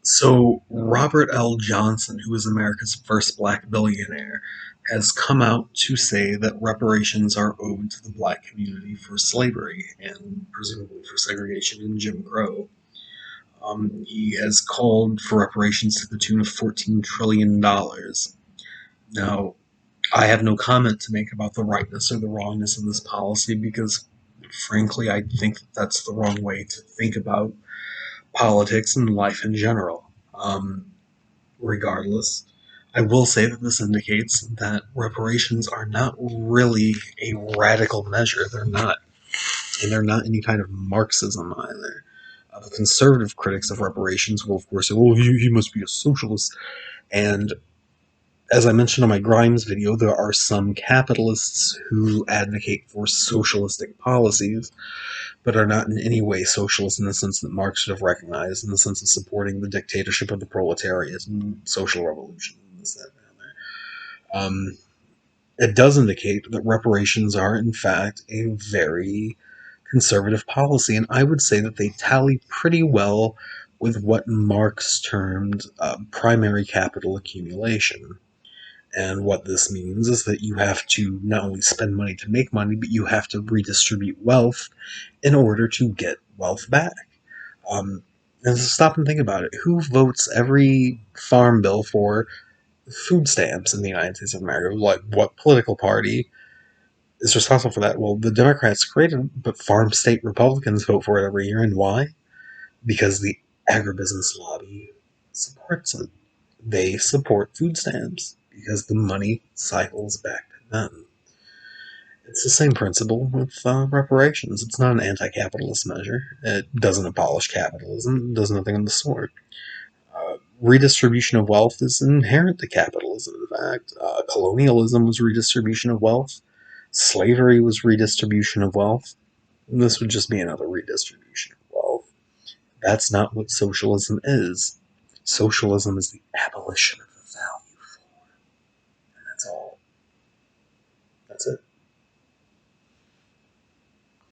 So, Robert L. Johnson, who was America's first black billionaire, has come out to say that reparations are owed to the black community for slavery and presumably for segregation and Jim Crow. He has called for reparations to the tune of $14 trillion. Now, I have no comment to make about the rightness or the wrongness of this policy because, frankly, I think that that's the wrong way to think about politics and life in general. Regardless, I will say that this indicates that reparations are not really a radical measure. They're not. And they're not any kind of Marxism either. The conservative critics of reparations will, of course, say, oh, he must be a socialist. And as I mentioned on my Grimes video, there are some capitalists who advocate for socialistic policies, but are not in any way socialist in the sense that Marx should have recognized, in the sense of supporting the dictatorship of the proletariat and social revolution. This, that, and the other. It does indicate that reparations are, in fact, a very conservative policy, and I would say that they tally pretty well with what Marx termed primary capital accumulation. And what this means is that you have to not only spend money to make money, but you have to redistribute wealth in order to get wealth back. And stop and think about it. Who votes every farm bill for food stamps in the United States of America? Like, what political party is responsible for that? Well, the Democrats created it, but farm state Republicans vote for it every year. And why? Because the agribusiness lobby supports it. They support food stamps because the money cycles back to them. It's the same principle with reparations. It's not an anti-capitalist measure. It doesn't abolish capitalism. It does nothing of the sort. Redistribution of wealth is inherent to capitalism. In fact, colonialism was redistribution of wealth. Slavery was redistribution of wealth. And this would just be another redistribution of wealth. That's not what socialism is. Socialism is the abolition of the value. And that's all. That's it.